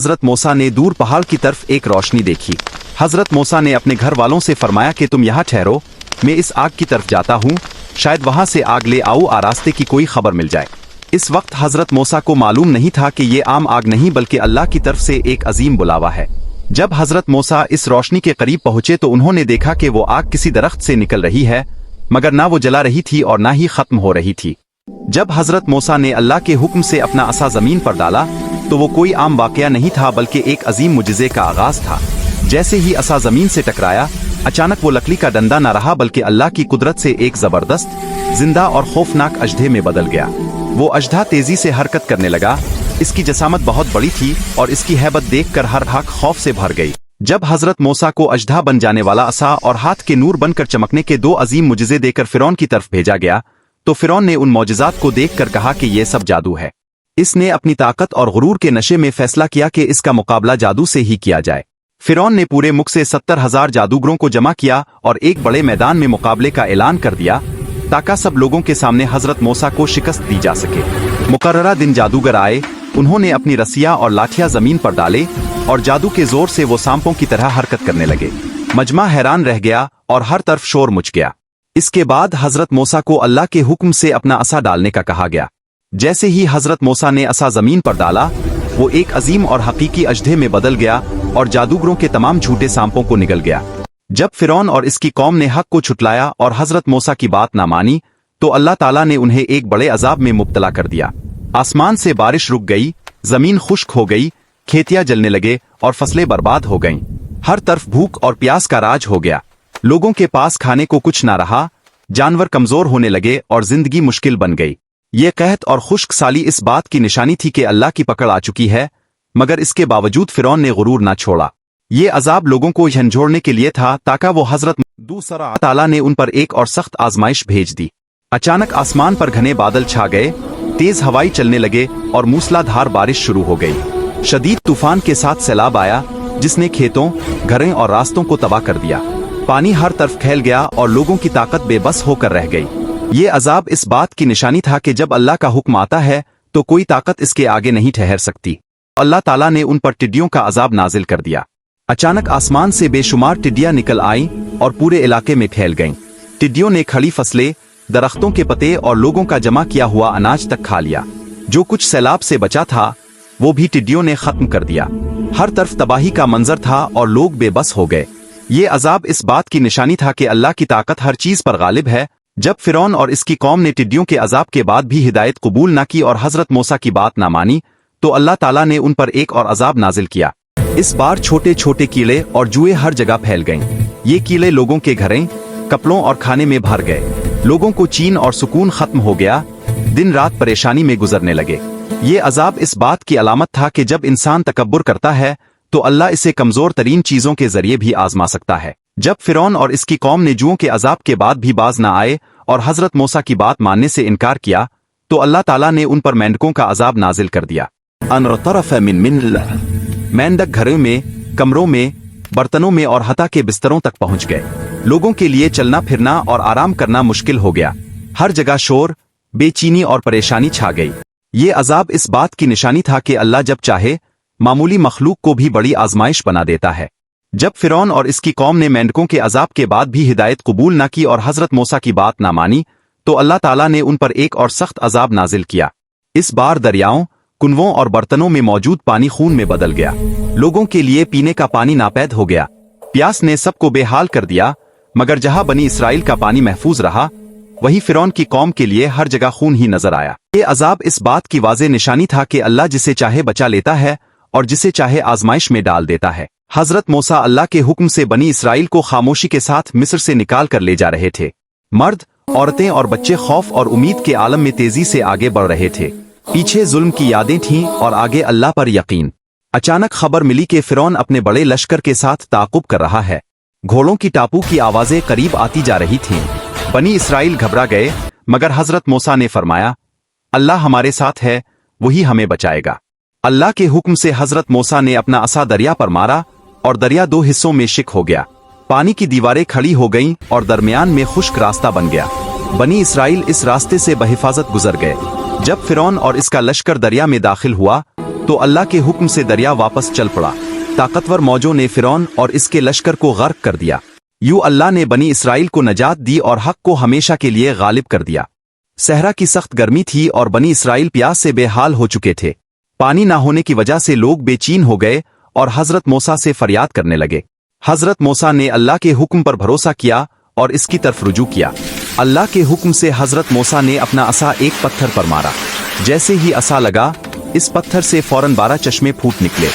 हज़रत मूसा ने दूर पहाड़ की तरफ एक रोशनी देखी। हज़रत मूसा ने अपने घर वालों से फरमाया कि तुम यहाँ ठहरो, मैं इस आग की तरफ जाता हूँ, शायद वहाँ से आग ले आऊँ और रास्ते की कोई खबर मिल जाए। इस वक्त हज़रत मूसा को मालूम नहीं था कि ये आम आग नहीं बल्कि अल्लाह की तरफ से एक अजीम बुलावा है। जब हज़रत मूसा इस रोशनी के करीब पहुंचे तो उन्होंने देखा कि वो आग किसी दरख्त से निकल रही है, मगर ना वो जला रही थी और ना ही खत्म हो रही थी। जब हज़रत मूसा ने अल्लाह के हुक्म से अपना असा ज़मीन पर डाला तो वो कोई आम वाक़या नहीं था बल्कि एक अजीम मुजिज़े का आगाज़ था। जैसे ही असा ज़मीन से टकराया, अचानक वो लकड़ी का डंडा न रहा बल्कि अल्लाह की कुदरत से एक ज़बरदस्त, जिंदा और खौफनाक अजदे में बदल गया। वो अजदा तेजी से हरकत करने लगा। इसकी जसामत बहुत बड़ी थी और इसकी हैबत देखकर हर आँख खौफ से भर गई। जब हज़रत मूसा को अजदा बन जाने वाला असा और हाथ के नूर बनकर चमकने के दो अजीम मुजिज़े देकर फ़िरौन की तरफ भेजा गया तो फ़िरौन ने उन मौजिज़ात को देखकर कहा कि ये सब जादू है। इसने अपनी ताकत और गुरूर के नशे में फैसला किया कि इसका मुकाबला जादू से ही किया जाए। फ़िरौन ने पूरे मुल्क से 70,000 जादूगरों को जमा किया और एक बड़े मैदान में मुकाबले का ऐलान कर दिया ताकि सब लोगों के सामने हज़रत मूसा को शिकस्त दी जा सके। मुकर्ररा दिन जादूगर आए, उन्होंने अपनी रस्सियाँ और लाठियाँ ज़मीन पर डाले और जादू के जोर से वो सांपों की तरह हरकत करने लगे। मजमा हैरान रह गया और हर तरफ शोर मच गया। इसके बाद हज़रत मूसा को अल्लाह के हुक्म से अपना असा डालने का कहा गया। जैसे ही हज़रत मूसा ने असा ज़मीन पर डाला, वो एक अजीम और हकीकी अजदे में बदल गया और जादूगरों के तमाम झूठे सांपों को निगल गया। जब फ़िरौन और इसकी कौम ने हक को छुटलाया और हज़रत मूसा की बात ना मानी तो अल्लाह ताला ने उन्हें एक बड़े अजाब में मुब्तला कर दिया। आसमान से बारिश रुक गई, ज़मीन खुश्क हो गई, खेतियाँ जलने लगे और फसलें बर्बाद हो गईं। हर तरफ भूख और प्यास का राज हो गया। लोगों के पास खाने को कुछ ना रहा, जानवर कमज़ोर होने लगे और जिंदगी मुश्किल बन गई। ये कहत और खुश्क साली इस बात की निशानी थी कि अल्लाह की पकड़ आ चुकी है, मगर इसके बावजूद फ़िरौन ने गुरूर ना छोड़ा। ये अजाब लोगों को झंझोड़ने के लिए था ताकि वो हज़रत दूसरा ताला ने उन पर एक और सख्त आजमाइश भेज दी। अचानक आसमान पर घने बादल छा गए, तेज हवाई चलने लगे और मूसलाधार बारिश शुरू हो गई। शदीद तूफान के साथ सैलाब आया जिसने खेतों, घरों और रास्तों को तबाह कर दिया। पानी हर तरफ फैल गया और लोगों की ताकत बेबस होकर रह गई। ये अजाब इस बात की निशानी था कि जब अल्लाह का हुक्म आता है तो कोई ताकत इसके आगे नहीं ठहर सकती। अल्लाह ताला ने उन पर टिड्डियों का अजाब नाजिल कर दिया। अचानक आसमान से बेशुमार टिड्डियां निकल आईं और पूरे इलाके में फैल गईं। टिड्डियों ने खड़ी फसलें, दरख्तों के पत्ते और लोगों का जमा किया हुआ अनाज तक खा लिया। जो कुछ सैलाब से बचा था वो भी टिड्डियों ने खत्म कर दिया। हर तरफ तबाही का मंजर था और लोग बेबस हो गए। ये अजाब इस बात की निशानी था कि अल्लाह की ताकत हर चीज पर गालिब है। जब फ़िरौन और इसकी कौम ने टिड्डियों के अजाब के बाद भी हिदायत कबूल न की और हज़रत मूसा की बात ना मानी तो अल्लाह ताला ने उन पर एक और अजाब नाजिल किया। इस बार छोटे छोटे कीड़े और जुए हर जगह फैल गए। ये कीड़े लोगों के घरों, कपड़ों और खाने में भर गए। लोगों को चैन और सुकून खत्म हो गया, दिन रात परेशानी में गुजरने लगे। ये अजाब इस बात की अलामत था कि जब इंसान तकब्बुर करता है तो अल्लाह इसे कमजोर तरीन चीजों के जरिए भी आजमा सकता है। जब फ़िरौन और इसकी कौम ने जुओं के अजाब के बाद भी बाज न आए और हज़रत मूसा की बात मानने से इनकार किया तो अल्लाह ताला ने उन पर मेंढकों का अजाब नाजिल कर दिया। मेंढक घरों में, कमरों में, बर्तनों में और हत्ता के बिस्तरों तक पहुंच गए। लोगों के लिए चलना फिरना और आराम करना मुश्किल हो गया। हर जगह शोर, बेचैनी और परेशानी छा गई। ये अजाब इस बात की निशानी था कि अल्लाह जब चाहे मामूली मखलूक को भी बड़ी आजमाइश बना देता है। जब फ़िरौन और इसकी कौम ने मेंढकों के अजाब के बाद भी हिदायत कबूल न की और हज़रत मूसा की बात ना मानी तो अल्लाह ताला ने उन पर एक और सख्त अजाब नाजिल किया। इस बार दरियाओं, कुनवों और बर्तनों में मौजूद पानी खून में बदल गया। लोगों के लिए पीने का पानी नापैद हो गया। प्यास ने सबको बेहाल कर दिया, मगर जहां बनी इसराइल का पानी महफूज रहा वहीं फ़िरौन की कौम के लिए हर जगह खून ही नजर आया। ये अजाब इस बात की वाज़े निशानी था कि अल्लाह जिसे चाहे बचा लेता है और जिसे चाहे आजमाइश में डाल देता है। हज़रत मूसा अल्लाह के हुक्म से बनी इसराइल को खामोशी के साथ मिस्र से निकाल कर ले जा रहे थे। मर्द, औरतें और बच्चे खौफ और उम्मीद के आलम में तेजी से आगे बढ़ रहे थे। पीछे जुल्म की यादें थीं और आगे अल्लाह पर यकीन। अचानक खबर मिली कि फ़िरौन अपने बड़े लश्कर के साथ ताक़ुब कर रहा है। घोड़ों की टापू की आवाज़ें करीब आती जा रही थीं। बनी इसराइल घबरा गए, मगर हज़रत मूसा ने फरमाया, अल्लाह हमारे साथ है, वही हमें बचाएगा। अल्लाह के हुक्म से हज़रत मूसा ने अपना असा दरिया पर मारा और दरिया दो हिस्सों में शिक हो गया। पानी की दीवारें खड़ी हो गईं और दरमियान में खुश्क रास्ता बन गया। बनी इसराइल इस रास्ते से बहिफाजत गुजर गए। जब फ़िरौन और इसका लश्कर दरिया में दाखिल हुआ तो अल्लाह के हुक्म से दरिया वापस चल पड़ा। ताकतवर मौजों ने फिरौन और इसके लश्कर को गर्क कर दिया। यूं अल्लाह ने बनी इसराइल को नजात दी और हक को हमेशा के लिए गालिब कर दिया। सहरा की सख्त गर्मी थी और बनी इसराइल प्यास से बेहाल हो चुके थे। पानी ना होने की वजह से लोग बेचैन हो गए और हजरत मूसा से फरियाद करने लगे। हजरत मूसा ने अल्लाह के हुक्म पर भरोसा किया और इसकी तरफ रुजू किया। अल्लाह के हुक्म से हजरत मूसा ने अपना असा एक पत्थर पर मारा। जैसे ही असा लगा, इस पत्थर से फौरन 12 चश्मे फूट निकले।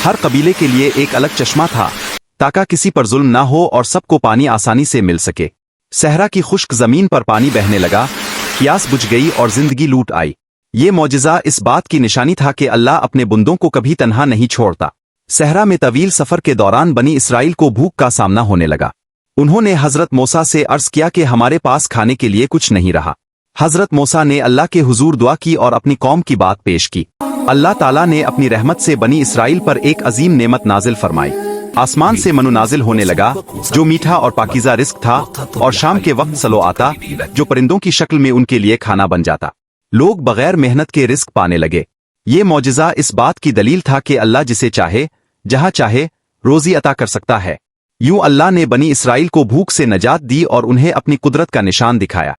हर कबीले के लिए एक अलग चश्मा था, ताकि किसी पर जुल्म ना हो और सबको पानी आसानी से मिल सके। सहरा की खुश्क जमीन पर पानी बहने लगा, प्यास बुझ गई और जिंदगी लूट आई। ये मौजिज़ा इस बात की निशानी था कि अल्लाह अपने बंदों को कभी तन्हा नहीं छोड़ता। सहरा में तवील सफर के दौरान बनी इसराइल को भूख का सामना होने लगा। उन्होंने हजरत मूसा से अर्ज किया कि हमारे पास खाने के लिए कुछ नहीं रहा। हजरत मूसा ने अल्लाह के हुजूर दुआ की और अपनी कौम की बात पेश की। अल्लाह ताला ने अपनी रहमत से बनी इसराइल पर एक अजीम नेमत नाजिल फरमाई। आसमान से मनु नाजिल होने लगा, जो मीठा और पाकीज़ा रिस्क था, और शाम के वक्त सलो आता, जो परिंदों की शक्ल में उनके लिए खाना बन जाता। लोग बगैर मेहनत के रिस्क पाने लगे। ये मौजिज़ा इस बात की दलील था कि अल्लाह जिसे चाहे, जहां चाहे, रोजी अता कर सकता है। यूं अल्लाह ने बनी इसराइल को भूख से नजात दी और उन्हें अपनी कुदरत का निशान दिखाया।